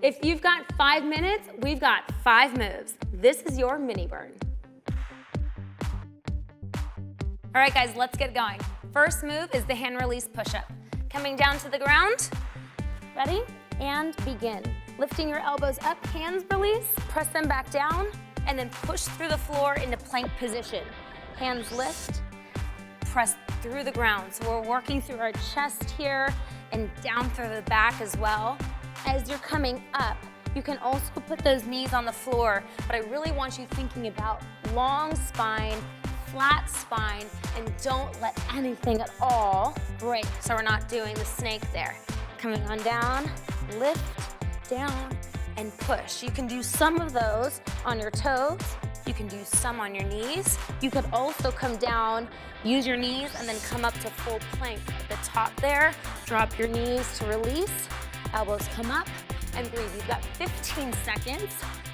If you've got 5 minutes, we've got 5 moves. This is your mini burn. All right, guys, let's get going. First move is the hand release push-up. Coming down to the ground. Ready? And begin. Lifting your elbows up, hands release, press them back down, and then push through the floor into plank position. Hands lift, press through the ground. So we're working through our chest here and down through the back as well. As you're coming up, you can also put those knees on the floor, but I really want you thinking about long spine, flat spine, and don't let anything at all break. So we're not doing the snake there. Coming on down, lift, down, and push. You can do some of those on your toes. You can do some on your knees. You could also come down, use your knees, and then come up to full plank at the top there. Drop your knees to release. Elbows come up and breathe. You've got 15 seconds.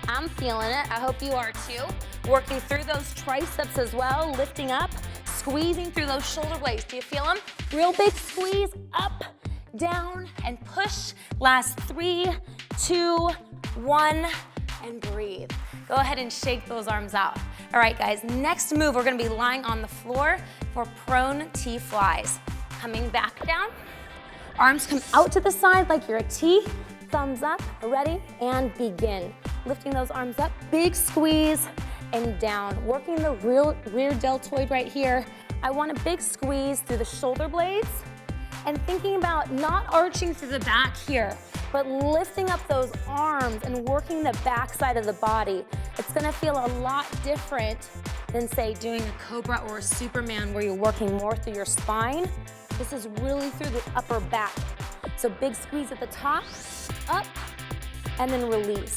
I'm feeling it. I hope you are too. Working through those triceps as well, lifting up, squeezing through those shoulder blades. Do you feel them? Real big squeeze, up, down, and push. Last 3, 2, 1, and breathe. Go ahead and shake those arms out. All right, guys, next move, we're gonna be lying on the floor for prone T flies. Coming back down, arms come out to the side like you're a T, thumbs up, ready, and begin. Lifting those arms up, big squeeze, and down. Working the rear deltoid right here. I want a big squeeze through the shoulder blades, and thinking about not arching through the back here, but lifting up those arms and working the back side of the body. It's gonna feel a lot different than, say, doing a Cobra or a Superman where you're working more through your spine. This is really through the upper back. So big squeeze at the top, up, and then release.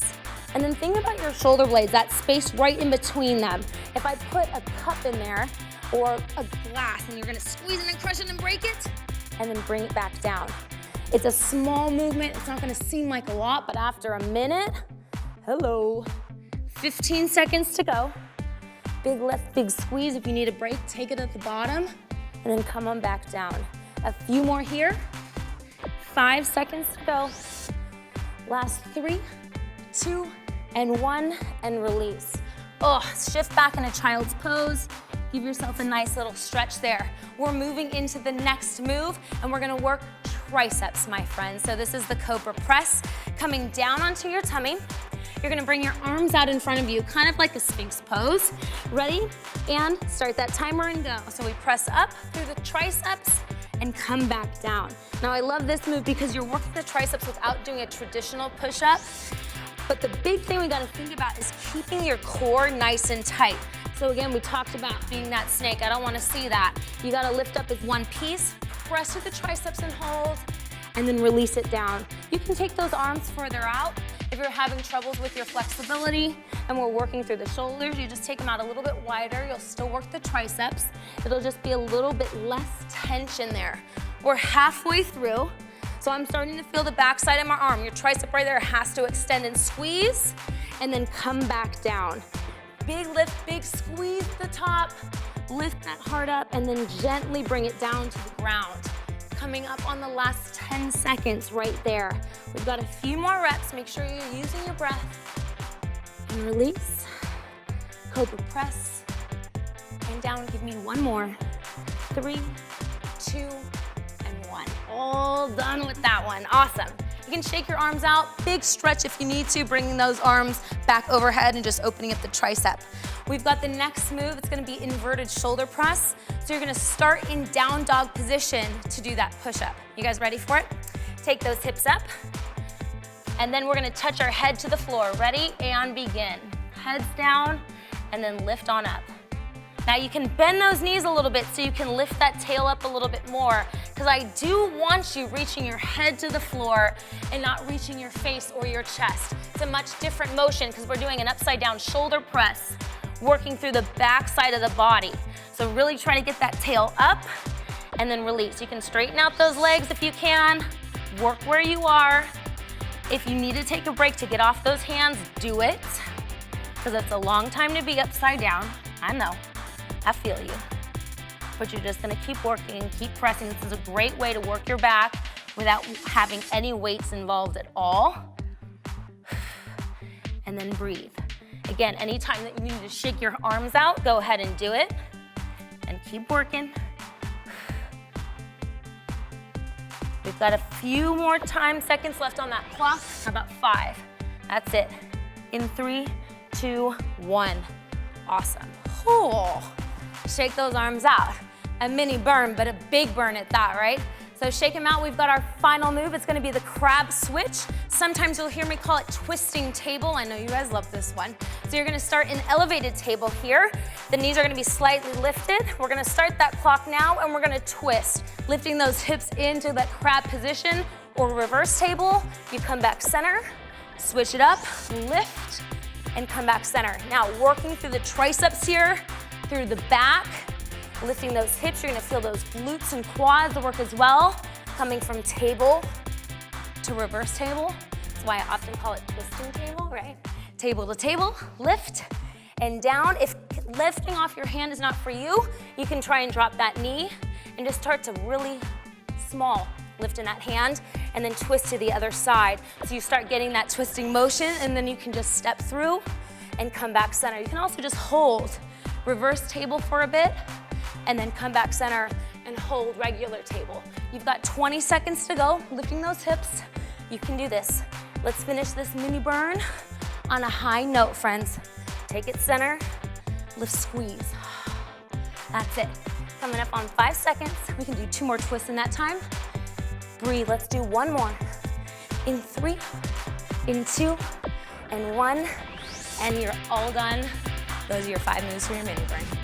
And then think about your shoulder blades, that space right in between them. If I put a cup in there or a glass and you're gonna squeeze it and crush it and break it, and then bring it back down. It's a small movement. It's not gonna seem like a lot, but after a minute, hello. 15 seconds to go. Big lift, big squeeze. If you need a break, take it at the bottom, and then come on back down. A few more here. 5 seconds to go. Last 3, 2, and 1, and release. Oh, shift back in a child's pose. Give yourself a nice little stretch there. We're moving into the next move, and we're gonna work triceps, my friends. So this is the Cobra press. Coming down onto your tummy. You're gonna bring your arms out in front of you, kind of like a Sphinx pose. Ready? And start that timer and go. So we press up through the triceps and come back down. Now I love this move because you're working the triceps without doing a traditional push-up. But the big thing we gotta think about is keeping your core nice and tight. So again, we talked about being that snake. I don't wanna see that. You gotta lift up as one piece, press through the triceps and hold, and then release it down. You can take those arms further out. If you're having troubles with your flexibility and we're working through the shoulders, you just take them out a little bit wider. You'll still work the triceps. It'll just be a little bit less tension there. We're halfway through, so I'm starting to feel the backside of my arm. Your tricep right there has to extend and squeeze, and then come back down. Big lift, big squeeze at the top. Lift that heart up, and then gently bring it down to the ground. Coming up on the last 10 seconds right there. We've got a few more reps. Make sure you're using your breath. And release. Cobra press. And down. Give me one more. 3, 2, and 1. All done with that one. Awesome. You can shake your arms out. Big stretch if you need to, bringing those arms back overhead and just opening up the tricep. We've got the next move. It's gonna be inverted shoulder press. So you're gonna start in down dog position to do that push-up. You guys ready for it? Take those hips up. And then we're gonna touch our head to the floor. Ready? And begin. Heads down, and then lift on up. Now you can bend those knees a little bit so you can lift that tail up a little bit more, because I do want you reaching your head to the floor and not reaching your face or your chest. It's a much different motion because we're doing an upside down shoulder press, working through the back side of the body. So really try to get that tail up and then release. You can straighten out those legs if you can, work where you are. If you need to take a break to get off those hands, do it, because it's a long time to be upside down. I know. I feel you. But you're just gonna keep working, keep pressing. This is a great way to work your back without having any weights involved at all. and then breathe. Again, anytime that you need to shake your arms out, go ahead and do it, and keep working. We've got a few more seconds left on that clock. How about 5? That's it. In 3, 2, 1. Awesome. Oh, shake those arms out. A mini burn, but a big burn at that, right? So shake them out. We've got our final move. It's gonna be the crab switch. Sometimes you'll hear me call it twisting table. I know you guys love this one. So you're gonna start in elevated table here. The knees are gonna be slightly lifted. We're gonna start that clock now and we're gonna twist, lifting those hips into that crab position or reverse table. You come back center, switch it up, lift, and come back center. Now working through the triceps here, through the back, lifting those hips. You're gonna feel those glutes and quads work as well. Coming from table to reverse table. That's why I often call it twisting table, right? Table to table, lift and down. If lifting off your hand is not for you, you can try and drop that knee and just start to really small lift in that hand and then twist to the other side. So you start getting that twisting motion and then you can just step through and come back center. You can also just hold reverse table for a bit and then come back center and hold regular table. You've got 20 seconds to go, lifting those hips. You can do this. Let's finish this mini burn on a high note, friends. Take it center, lift, squeeze. That's it. Coming up on 5 seconds. We can do 2 more twists in that time. Breathe, let's do 1 more. In 3, in 2, and 1, and you're all done. Those are your 5 moves for your mini burn.